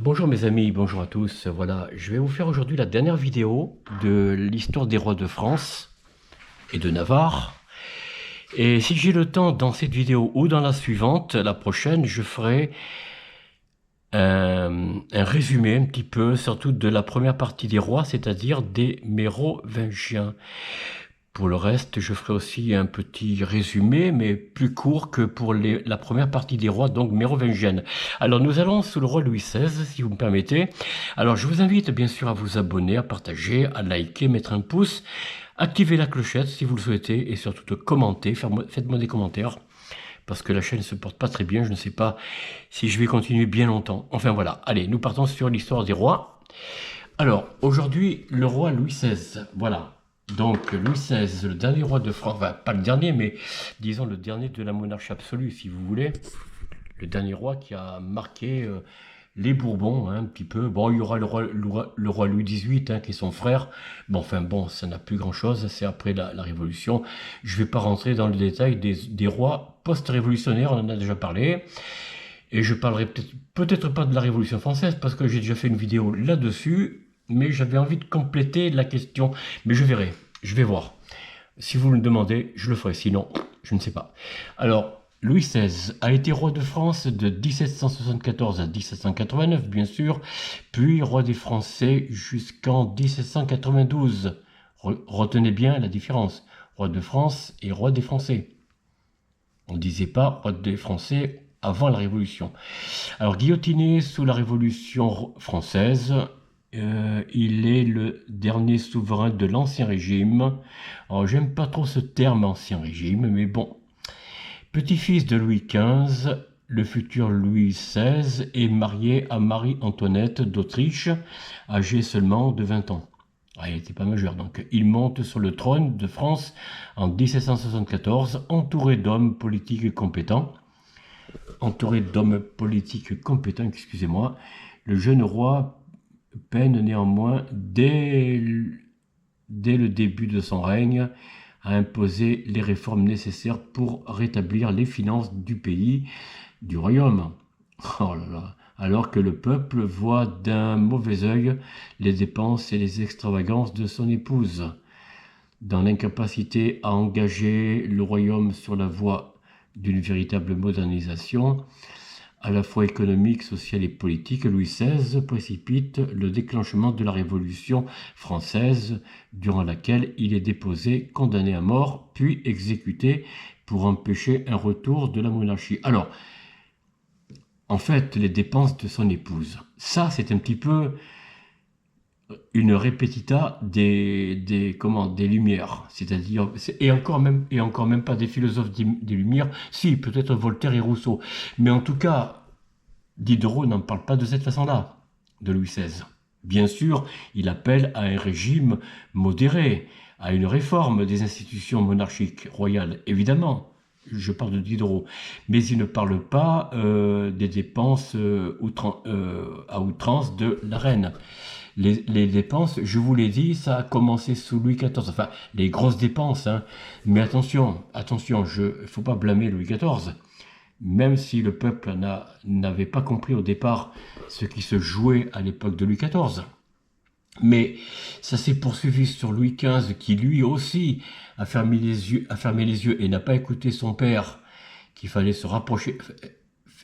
Bonjour mes amis, bonjour à tous. Voilà, je vais vous faire aujourd'hui la dernière vidéo de l'histoire des rois de France et de Navarre. Et si j'ai le temps dans cette vidéo ou dans la suivante, la prochaine, je ferai un résumé un petit peu, surtout de la première partie des rois, c'est-à-dire des Mérovingiens. Pour le reste, je ferai aussi un petit résumé, mais plus court que pour la première partie des rois, donc mérovingienne. Alors, nous allons sous le roi Louis XVI, si vous me permettez. Alors, je vous invite bien sûr à vous abonner, à partager, à liker, mettre un pouce, activer la clochette si vous le souhaitez, et surtout de commenter, faites-moi des commentaires, parce que la chaîne ne se porte pas très bien, je ne sais pas si je vais continuer bien longtemps. Enfin voilà, allez, nous partons sur l'histoire des rois. Alors, aujourd'hui, le roi Louis XVI, voilà. Donc, Louis XVI, le dernier roi de France, enfin, pas le dernier, mais disons le dernier de la monarchie absolue, si vous voulez. Le dernier roi qui a marqué les Bourbons, hein, un petit peu. Bon, il y aura le roi Louis XVIII, hein, qui est son frère. Bon, enfin, bon, ça n'a plus grand-chose, c'est après la Révolution. Je ne vais pas rentrer dans le détail des rois post-révolutionnaires, on en a déjà parlé. Et je parlerai peut-être pas de la Révolution française, parce que j'ai déjà fait une vidéo là-dessus, mais j'avais envie de compléter la question. Mais je verrai, je vais voir. Si vous me le demandez, je le ferai, sinon, je ne sais pas. Alors, Louis XVI a été roi de France de 1774 à 1789, bien sûr, puis roi des Français jusqu'en 1792. Retenez bien la différence, roi de France et roi des Français. On ne disait pas roi des Français avant la Révolution. Alors, guillotiné sous la Révolution française, il est le dernier souverain de l'Ancien Régime. Alors, j'aime pas trop ce terme Ancien Régime, mais bon. Petit-fils de Louis XV, le futur Louis XVI est marié à Marie-Antoinette d'Autriche, âgée seulement de 20 ans. Ah, il n'était pas majeur, donc il monte sur le trône de France en 1774, entouré d'hommes politiques compétents. Excusez-moi, le jeune roi peine néanmoins, dès le début de son règne, à imposer les réformes nécessaires pour rétablir les finances du pays, du royaume. Oh là là. Alors que le peuple voit d'un mauvais œil les dépenses et les extravagances de son épouse. Dans l'incapacité à engager le royaume sur la voie d'une véritable modernisation, à la fois économique, sociale et politique, Louis XVI précipite le déclenchement de la Révolution française, durant laquelle il est déposé, condamné à mort, puis exécuté pour empêcher un retour de la monarchie. Alors, en fait, les dépenses de son épouse, ça c'est un petit peu une répétita des Lumières, c'est-à-dire, et encore même pas des philosophes des Lumières, si, peut-être Voltaire et Rousseau, mais en tout cas, Diderot n'en parle pas de cette façon-là, de Louis XVI. Bien sûr, il appelle à un régime modéré, à une réforme des institutions monarchiques royales, évidemment. Je parle de Diderot, mais il ne parle pas des dépenses à outrance de la reine. Les dépenses, je vous l'ai dit, ça a commencé sous Louis XIV, enfin les grosses dépenses, hein. Mais attention, il ne faut pas blâmer Louis XIV. Même si le peuple n'avait pas compris au départ ce qui se jouait à l'époque de Louis XIV. Mais ça s'est poursuivi sur Louis XV, qui lui aussi a fermé les yeux et n'a pas écouté son père, qu'il fallait se rapprocher,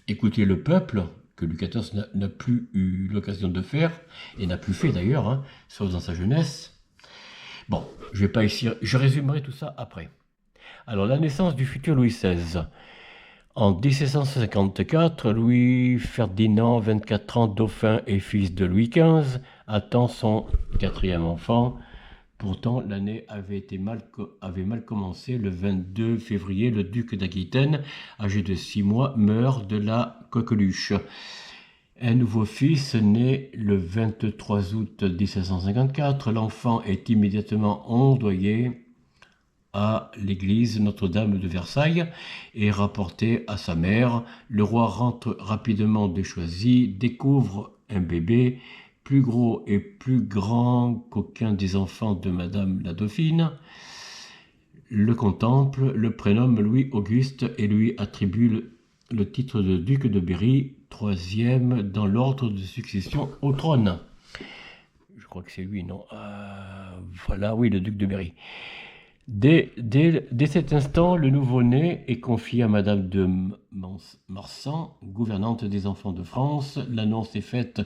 écouter le peuple, que Louis XIV n'a plus eu l'occasion de faire, et n'a plus fait d'ailleurs, hein, sauf dans sa jeunesse. Bon, je vais pas ici, je résumerai tout ça après. Alors, la naissance du futur Louis XVI. En 1754, Louis-Ferdinand, 24 ans, dauphin et fils de Louis XV, attend son quatrième enfant. Pourtant, l'année avait mal commencé. Le 22 février, le duc d'Aquitaine, âgé de 6 mois, meurt de la coqueluche. Un nouveau fils naît le 23 août 1754. L'enfant est immédiatement ondoyé à l'église Notre-Dame de Versailles et rapporté à sa mère. Le roi rentre rapidement de Choisy, découvre un bébé plus gros et plus grand qu'aucun des enfants de Madame la Dauphine, le contemple, le prénomme Louis-Auguste et lui attribue le titre de duc de Berry, troisième dans l'ordre de succession au trône. Je crois que c'est lui, non? Voilà, oui, le duc de Berry. Dès cet instant, le nouveau-né est confié à Madame de Marsan, gouvernante des enfants de France. L'annonce est faite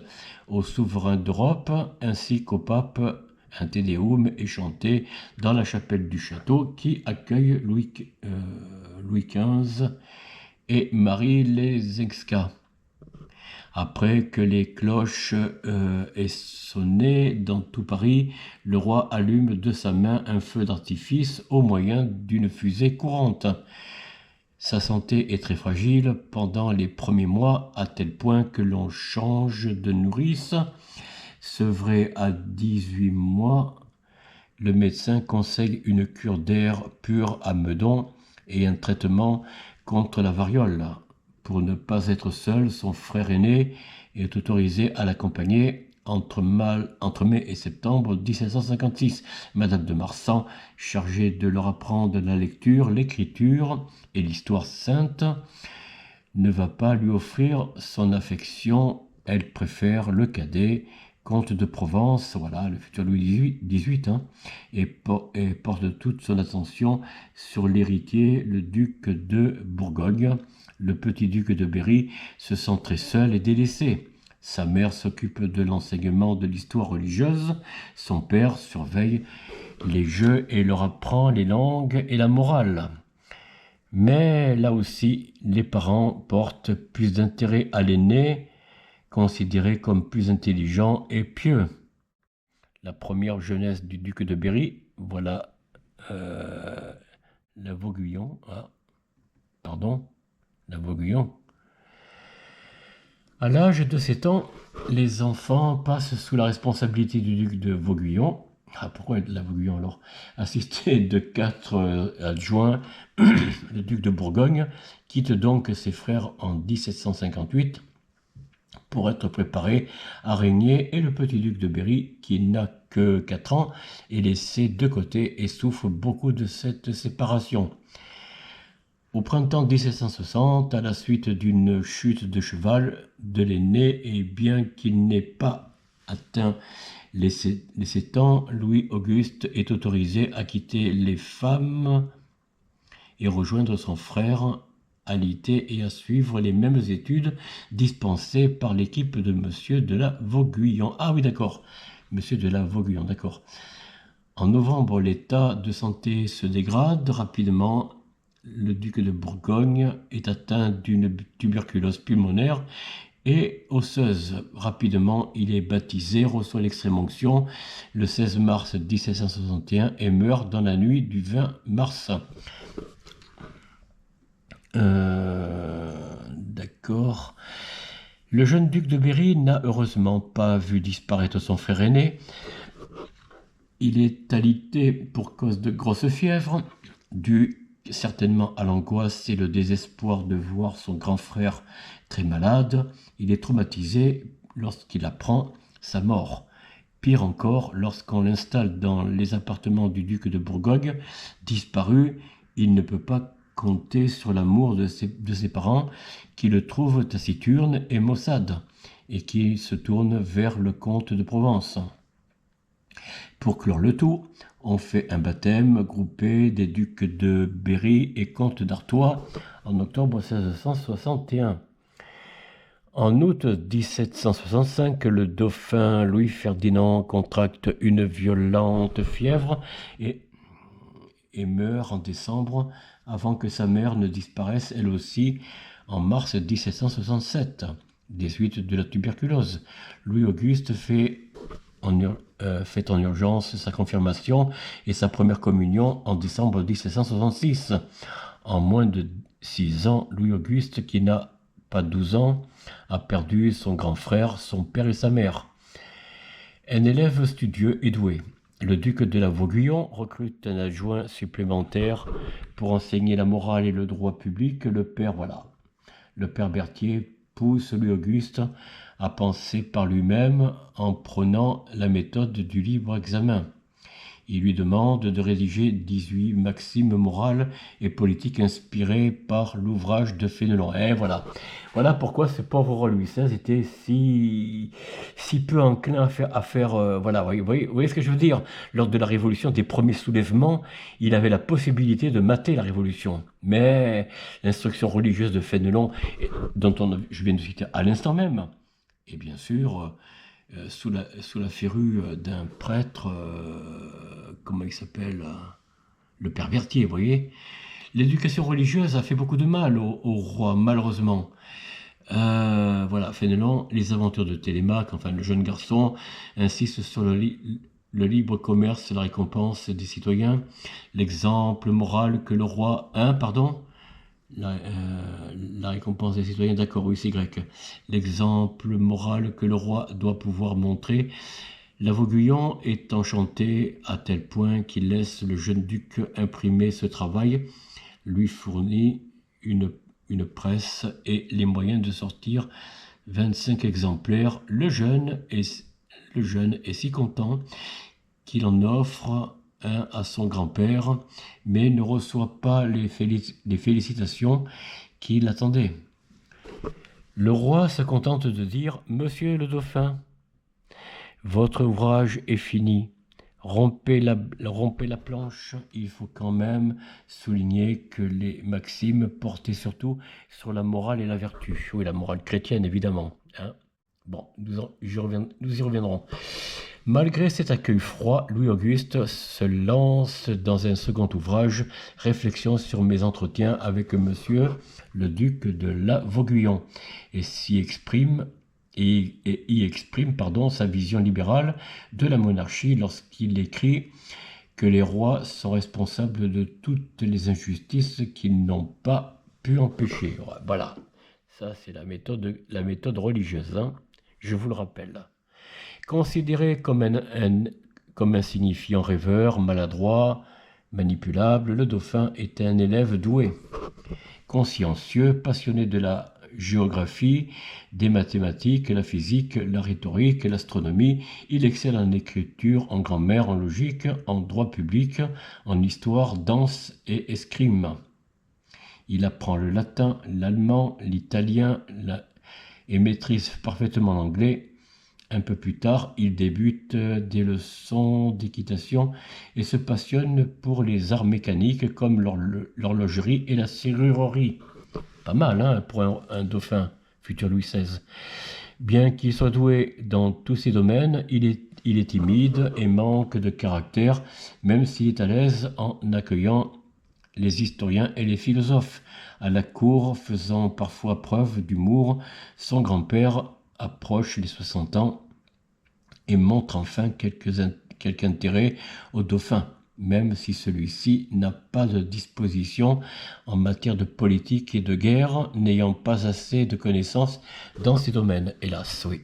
au souverain d'Europe ainsi qu'au pape. Un Te Deum est chanté dans la chapelle du château qui accueille Louis XV et Marie Lezinska. Après que les cloches aient sonné dans tout Paris, le roi allume de sa main un feu d'artifice au moyen d'une fusée courante. Sa santé est très fragile pendant les premiers mois, à tel point que l'on change de nourrice. Sevré à 18 mois, le médecin conseille une cure d'air pur à Meudon et un traitement contre la variole. Pour ne pas être seul, son frère aîné est autorisé à l'accompagner entre mai et septembre 1756. Madame de Marsan, chargée de leur apprendre la lecture, l'écriture et l'histoire sainte, ne va pas lui offrir son affection. Elle préfère le cadet, comte de Provence, voilà, le futur Louis XVIII, et porte toute son attention sur l'héritier, le duc de Bourgogne. Le petit duc de Berry se sent très seul et délaissé. Sa mère s'occupe de l'enseignement de l'histoire religieuse. Son père surveille les jeux et leur apprend les langues et la morale. Mais là aussi, les parents portent plus d'intérêt à l'aîné, considéré comme plus intelligent et pieux. La première jeunesse du duc de Berry, voilà la Vauguyon. La Vauguyon. À l'âge de 7 ans, les enfants passent sous la responsabilité du duc de Vauguyon. Pourquoi la Vauguyon alors? Assisté de 4 adjoints, le duc de Bourgogne quitte donc ses frères en 1758 pour être préparé à régner, et le petit duc de Berry, qui n'a que 4 ans, est laissé de côté et souffre beaucoup de cette séparation. Au printemps 1760, à la suite d'une chute de cheval de l'aîné, et bien qu'il n'ait pas atteint les 7 ans, Louis-Auguste est autorisé à quitter les femmes et rejoindre son frère alité et à suivre les mêmes études dispensées par l'équipe de Monsieur de la Vauguyon. Ah oui, d'accord, Monsieur de la Vauguyon, d'accord. En novembre, l'état de santé se dégrade rapidement. Le duc de Bourgogne est atteint d'une tuberculose pulmonaire et osseuse. Rapidement, il est baptisé, reçoit l'extrême-onction le 16 mars 1761 et meurt dans la nuit du 20 mars. D'accord. Le jeune duc de Berry n'a heureusement pas vu disparaître son frère aîné. Il est alité pour cause de grosse fièvre, due certainement à l'angoisse et le désespoir de voir son grand frère très malade. Il est traumatisé lorsqu'il apprend sa mort. Pire encore, lorsqu'on l'installe dans les appartements du duc de Bourgogne, disparu, il ne peut pas compter sur l'amour de ses parents, qui le trouvent taciturne et maussade, et qui se tournent vers le comte de Provence. Pour clore le tout, on fait un baptême groupé des ducs de Berry et comte d'Artois en octobre 1661. En août 1765, le dauphin Louis-Ferdinand contracte une violente fièvre et meurt en décembre, avant que sa mère ne disparaisse elle aussi en mars 1767, des suites de la tuberculose. Louis-Auguste fait en urgence sa confirmation et sa première communion en décembre 1766. En moins de 6 ans, Louis-Auguste, qui n'a pas 12 ans, a perdu son grand frère, son père et sa mère. Un élève studieux et doué. Le duc de la Vauguyon recrute un adjoint supplémentaire pour enseigner la morale et le droit public. Le père Berthier pousse Louis-Auguste à penser par lui-même en prenant la méthode du libre examen. Il lui demande de rédiger 18 maximes morales et politiques inspirées par l'ouvrage de Fénelon. Et voilà. Voilà pourquoi ce pauvre roi Louis XVI était si peu enclin voilà, vous voyez ce que je veux dire? Lors de la Révolution, des premiers soulèvements, il avait la possibilité de mater la Révolution. Mais l'instruction religieuse de Fénelon, je viens de citer à l'instant même, et bien sûr, sous la férue d'un prêtre, comment il s'appelle, le père Berthier, vous voyez. L'éducation religieuse a fait beaucoup de mal au roi, malheureusement. Voilà, Fénelon, les aventures de Télémaque, enfin le jeune garçon, insiste sur le libre commerce, la récompense des citoyens, l'exemple moral que le roi, la récompense des citoyens, d'accord, oui, c'est grec. L'exemple moral que le roi doit pouvoir montrer. La Vauguyon est enchanté à tel point qu'il laisse le jeune duc imprimer ce travail, lui fournit une presse et les moyens de sortir 25 exemplaires. Le jeune est si content qu'il en offre un à son grand-père, mais ne reçoit pas les félicitations qu'il attendait. Le roi se contente de dire « Monsieur le dauphin, votre ouvrage est fini. Rompez la planche. » Il faut quand même souligner que les maximes portaient surtout sur la morale et la vertu. Oui, la morale chrétienne, évidemment. Hein. Bon, nous y reviendrons. Malgré cet accueil froid, Louis-Auguste se lance dans un second ouvrage, Réflexions sur mes entretiens avec monsieur le duc de la Vauguyon, et y exprime sa vision libérale de la monarchie lorsqu'il écrit que les rois sont responsables de toutes les injustices qu'ils n'ont pas pu empêcher. Voilà, ça c'est la méthode religieuse, hein, je vous le rappelle. Considéré comme un insignifiant rêveur, maladroit, manipulable, le dauphin était un élève doué, consciencieux, passionné de la géographie, des mathématiques, la physique, la rhétorique, l'astronomie. Il excelle en écriture, en grammaire, en logique, en droit public, en histoire, danse et escrime. Il apprend le latin, l'allemand, l'italien et maîtrise parfaitement l'anglais. Un peu plus tard, il débute des leçons d'équitation et se passionne pour les arts mécaniques comme l'horlogerie et la serrurerie. Pas mal, hein, pour un dauphin, futur Louis XVI. Bien qu'il soit doué dans tous ces domaines, il est timide et manque de caractère, même s'il est à l'aise en accueillant les historiens et les philosophes. À la cour, faisant parfois preuve d'humour, son grand-père approche les 60 ans et montre enfin quelque intérêt au dauphin, même si celui-ci n'a pas de disposition en matière de politique et de guerre, n'ayant pas assez de connaissances dans ces domaines, hélas, oui.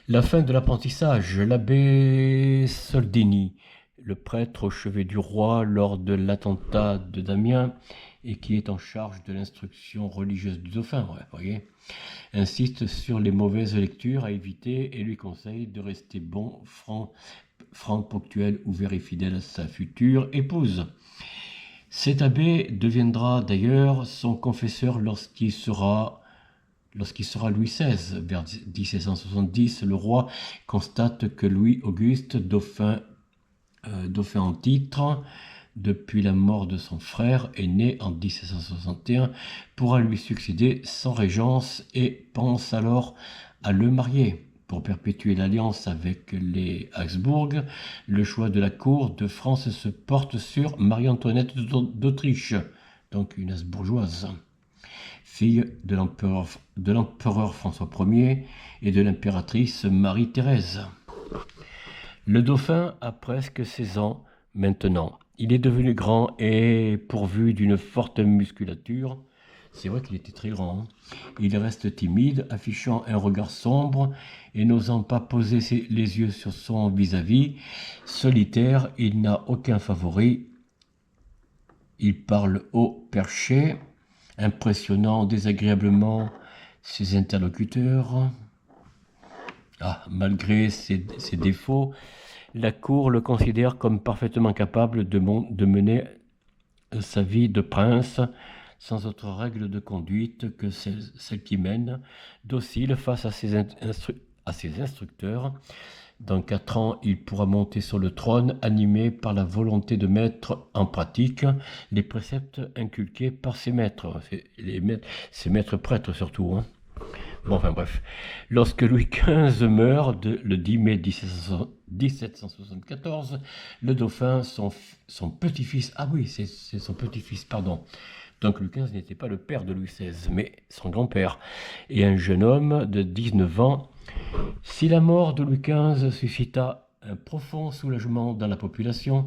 La fin de l'apprentissage, l'abbé Soldini, le prêtre au chevet du roi lors de l'attentat de Damiens, et qui est en charge de l'instruction religieuse du dauphin, voyez, insiste sur les mauvaises lectures à éviter et lui conseille de rester bon, franc, ponctuel, ouvert et fidèle à sa future épouse. Cet abbé deviendra d'ailleurs son confesseur lorsqu'il sera Louis XVI. Vers 1770, le roi constate que Louis-Auguste, dauphin en titre, depuis la mort de son frère, est né en 1761, pourra lui succéder sans régence et pense alors à le marier. Pour perpétuer l'alliance avec les Habsbourg, le choix de la cour de France se porte sur Marie-Antoinette d'Autriche, donc une Habsbourgeoise, fille de l'empereur François Ier et de l'impératrice Marie-Thérèse. Le dauphin a presque 16 ans maintenant. Il est devenu grand et pourvu d'une forte musculature. C'est vrai qu'il était très grand. Hein. Il reste timide, affichant un regard sombre et n'osant pas poser les yeux sur son vis-à-vis. Solitaire, il n'a aucun favori. Il parle haut perché, impressionnant désagréablement ses interlocuteurs. Malgré ses défauts, La Cour le considère comme parfaitement capable de mener sa vie de prince sans autre règle de conduite que celle qui mène, docile face à ses instructeurs. Dans 4 ans, il pourra monter sur le trône, animé par la volonté de mettre en pratique les préceptes inculqués par ses maîtres, ses maîtres prêtres surtout. Hein. Bon, enfin bref. Lorsque Louis XV meurt le 10 mai 1774, le dauphin, son petit-fils, ah oui, c'est son petit-fils, pardon. Donc Louis XV n'était pas le père de Louis XVI, mais son grand-père, et un jeune homme de 19 ans. Si la mort de Louis XV suscita un profond soulagement dans la population,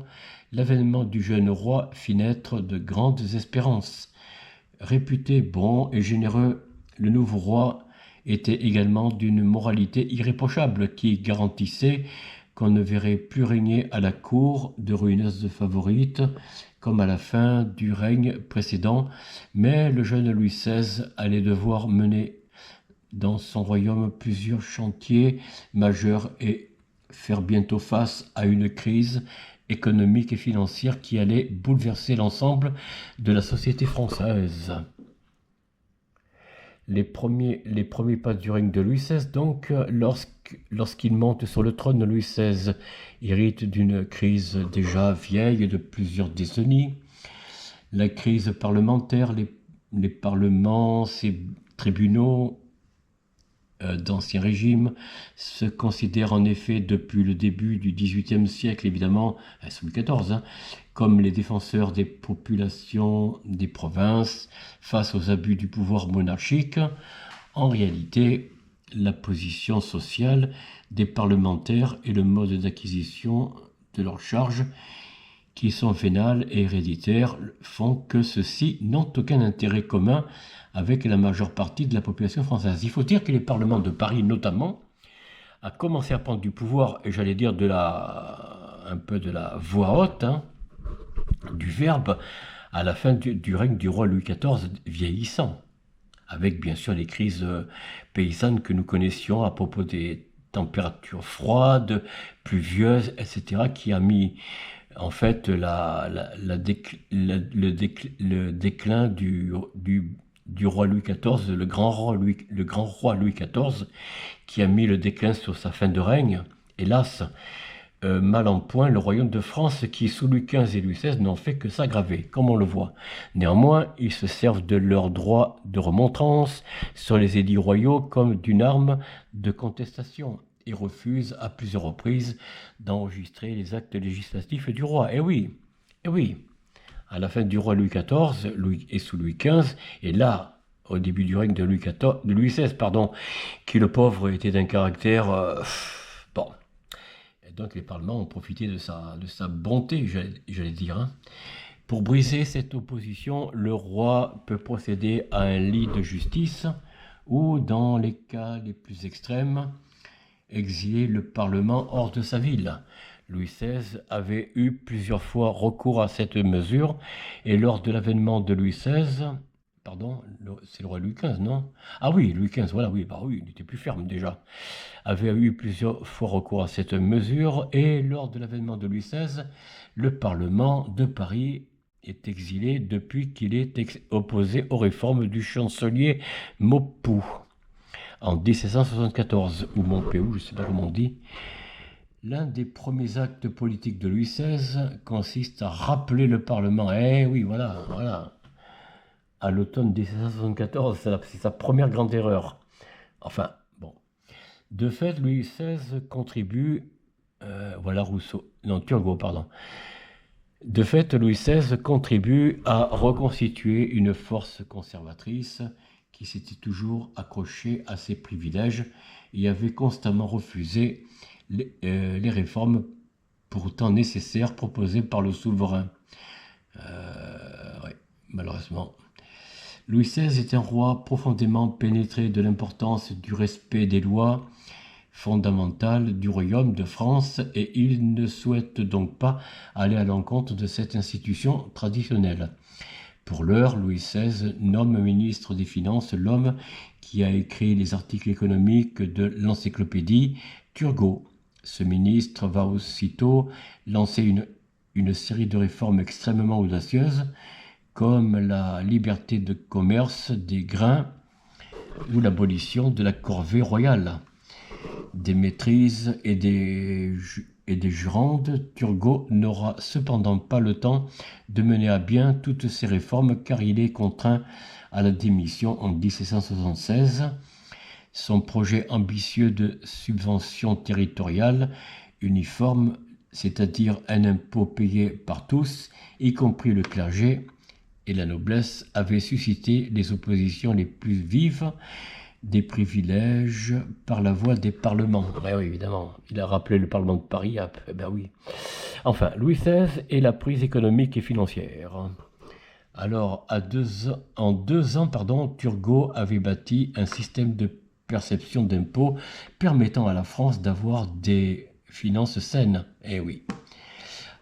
l'avènement du jeune roi fit naître de grandes espérances. Réputé bon et généreux, le nouveau roi était également d'une moralité irréprochable qui garantissait qu'on ne verrait plus régner à la cour de ruineuses favorites comme à la fin du règne précédent, mais le jeune Louis XVI allait devoir mener dans son royaume plusieurs chantiers majeurs et faire bientôt face à une crise économique et financière qui allait bouleverser l'ensemble de la société française. Les premiers pas du règne de Louis XVI, donc, lorsqu'il monte sur le trône, Louis XVI hérite d'une crise déjà vieille de plusieurs décennies. La crise parlementaire, les parlements, ces tribunaux d'Ancien Régime se considèrent en effet depuis le début du XVIIIe siècle, évidemment, sous Louis XIV, hein, comme les défenseurs des populations des provinces face aux abus du pouvoir monarchique. En réalité, la position sociale des parlementaires et le mode d'acquisition de leurs charges, qui sont vénales et héréditaires, font que ceux-ci n'ont aucun intérêt commun avec la majeure partie de la population française. Il faut dire que les parlements de Paris, notamment, a commencé à prendre du pouvoir, et j'allais dire un peu de la voix haute, hein, du verbe, à la fin du règne du roi Louis XIV vieillissant, avec bien sûr les crises paysannes que nous connaissions à propos des températures froides, pluvieuses, etc., qui a mis en fait le déclin du roi Louis XIV, le grand roi Louis XIV, qui a mis le déclin sur sa fin de règne. Hélas, mal en point le royaume de France qui, sous Louis XV et Louis XVI, n'ont fait que s'aggraver, comme on le voit. Néanmoins, ils se servent de leur droit de remontrance sur les édits royaux comme d'une arme de contestation et refusent à plusieurs reprises d'enregistrer les actes législatifs du roi. Eh oui, à la fin du roi Louis XIV et sous Louis XV, et là, au début du règne de Louis XVI, qui le pauvre était d'un caractère... bon. Et donc les parlements ont profité de sa bonté, j'allais dire. Hein. Pour briser cette opposition, le roi peut procéder à un lit de justice ou, dans les cas les plus extrêmes, exiler le Parlement hors de sa ville. Louis XVI avait eu plusieurs fois recours à cette mesure, et lors de l'avènement de Louis XVI, pardon, c'est le roi Louis XV, non? Ah oui, Louis XV, voilà, oui, il était plus ferme déjà. Avait eu plusieurs fois recours à cette mesure, et lors de l'avènement de Louis XVI, le Parlement de Paris est exilé depuis qu'il est opposé aux réformes du chancelier Maupeou en 1774, ou Montpéou, je ne sais pas comment on dit. L'un des premiers actes politiques de Louis XVI consiste à rappeler le Parlement. Eh oui, voilà. À l'automne 1774, c'est sa première grande erreur. Enfin, bon. De fait, Louis XVI contribue... Turgot, pardon. De fait, Louis XVI contribue à reconstituer une force conservatrice qui s'était toujours accrochée à ses privilèges et avait constamment refusé les réformes pourtant nécessaires proposées par le souverain. Malheureusement. Louis XVI est un roi profondément pénétré de l'importance du respect des lois fondamentales du royaume de France, et il ne souhaite donc pas aller à l'encontre de cette institution traditionnelle. Pour l'heure, Louis XVI nomme ministre des Finances l'homme qui a écrit les articles économiques de l'encyclopédie, Turgot. Ce ministre va aussitôt lancer une série de réformes extrêmement audacieuses, comme la liberté de commerce des grains ou l'abolition de la corvée royale. Des maîtrises et des jurandes, Turgot n'aura cependant pas le temps de mener à bien toutes ces réformes car il est contraint à la démission en 1776. Son projet ambitieux de subvention territoriale uniforme, c'est-à-dire un impôt payé par tous, y compris le clergé et la noblesse, avait suscité les oppositions les plus vives des privilèges par la voie des parlements. Ben oui, évidemment. Il a rappelé le Parlement de Paris. Ben oui. Enfin, Louis XVI et la prise économique et financière. Alors, en 2 ans, Turgot avait bâti un système de perception d'impôts permettant à la France d'avoir des finances saines. Eh oui.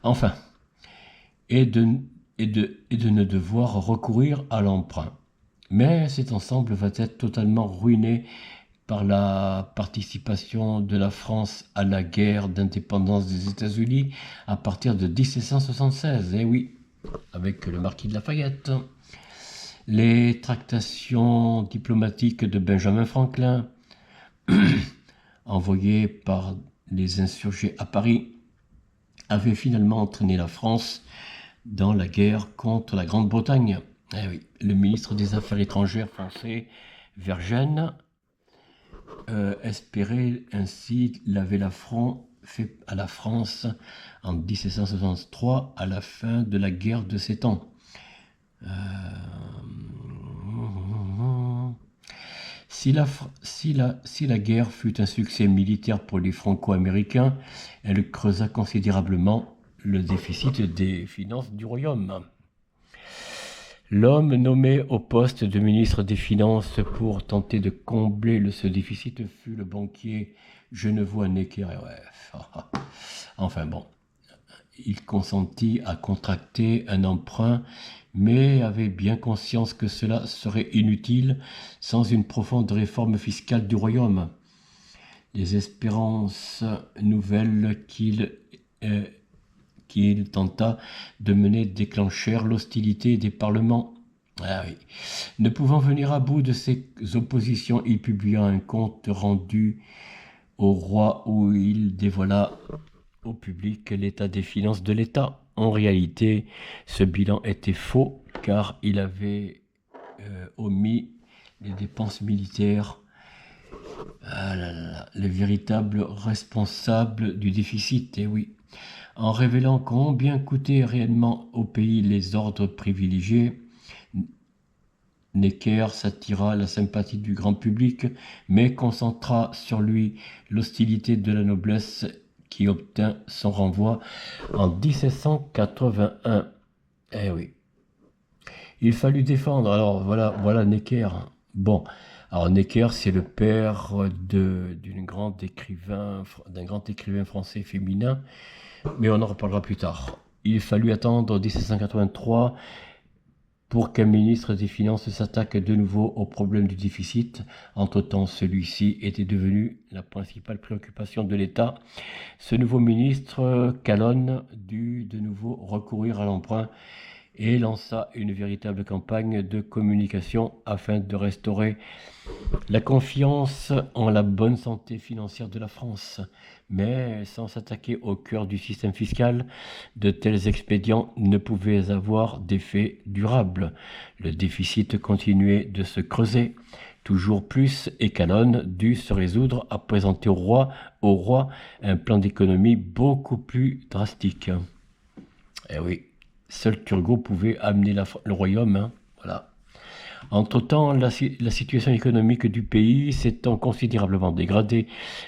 Enfin, et de ne devoir recourir à l'emprunt. Mais cet ensemble va être totalement ruiné par la participation de la France à la guerre d'indépendance des États-Unis à partir de 1776, eh oui, avec le marquis de Lafayette. Les tractations diplomatiques de Benjamin Franklin, envoyées par les insurgés à Paris, avaient finalement entraîné la France dans la guerre contre la Grande-Bretagne. Eh oui, le ministre des Affaires étrangères français, Vergennes, espérait ainsi laver l'affront fait à la France en 1763 à la fin de la guerre de 7 ans. Si la guerre fut un succès militaire pour les Franco-Américains, elle creusa considérablement le déficit des finances du royaume. L'homme nommé au poste de ministre des Finances pour tenter de combler ce déficit fut le banquier genevois Necker. Ouais. Enfin bon, il consentit à contracter un emprunt, mais avait bien conscience que cela serait inutile sans une profonde réforme fiscale du royaume. Les espérances nouvelles qu'il tenta de mener déclenchèrent l'hostilité des parlements. Ah oui. Ne pouvant venir à bout de ses oppositions, il publia un compte rendu au roi où il dévoila au public l'état des finances de l'État. En réalité, ce bilan était faux car il avait omis les dépenses militaires, les véritables responsables du déficit, et oui. En révélant combien coûtaient réellement au pays les ordres privilégiés, Necker s'attira la sympathie du grand public, mais concentra sur lui l'hostilité de la noblesse qui obtint son renvoi en 1781. Eh oui. Il fallut défendre. Alors voilà Necker. Bon, alors Necker, c'est le père d'un grand écrivain français féminin, mais on en reparlera plus tard. Il fallut attendre 1783 pour qu'un ministre des Finances s'attaque de nouveau au problème du déficit. Entre-temps, celui-ci était devenu la principale préoccupation de l'État. Ce nouveau ministre, Calonne, dut de nouveau recourir à l'emprunt et lança une véritable campagne de communication afin de restaurer la confiance en la bonne santé financière de la France. Mais sans s'attaquer au cœur du système fiscal, de tels expédients ne pouvaient avoir d'effet durable. Le déficit continuait de se creuser toujours plus et Calonne dut se résoudre à présenter au roi un plan d'économie beaucoup plus drastique. Eh oui, seul Turgot pouvait amener le royaume, voilà. Entre-temps, la situation économique du pays s'étant considérablement dégradée,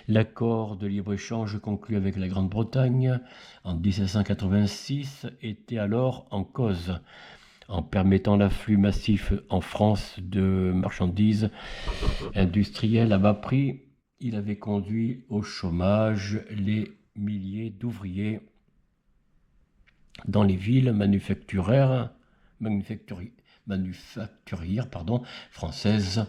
l'accord de libre-échange conclu avec la Grande-Bretagne en 1786 était alors en cause. En permettant l'afflux massif en France de marchandises industrielles à bas prix, il avait conduit au chômage les milliers d'ouvriers dans les villes manufacturières françaises.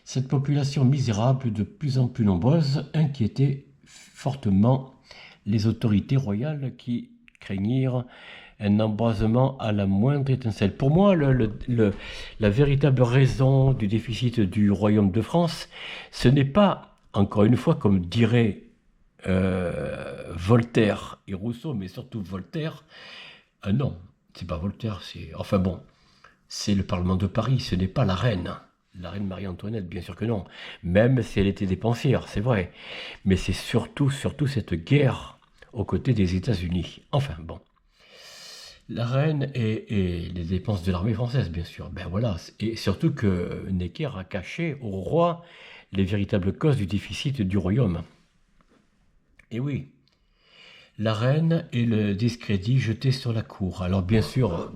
Cette population misérable, de plus en plus nombreuse, inquiétait fortement les autorités royales qui craignirent un embrasement à la moindre étincelle. Pour moi, la véritable raison du déficit du royaume de France, ce n'est pas, encore une fois, comme dirait Voltaire et Rousseau, mais surtout Voltaire, non, c'est pas Voltaire, enfin bon, c'est le Parlement de Paris, ce n'est pas la reine Marie-Antoinette, bien sûr que non, même si elle était dépensière, c'est vrai, mais c'est surtout cette guerre aux côtés des États-Unis. Enfin bon, la reine et les dépenses de l'armée française, bien sûr, ben voilà, et surtout que Necker a caché au roi les véritables causes du déficit du royaume. Et oui, la reine et le discrédit jeté sur la cour. Alors bien sûr,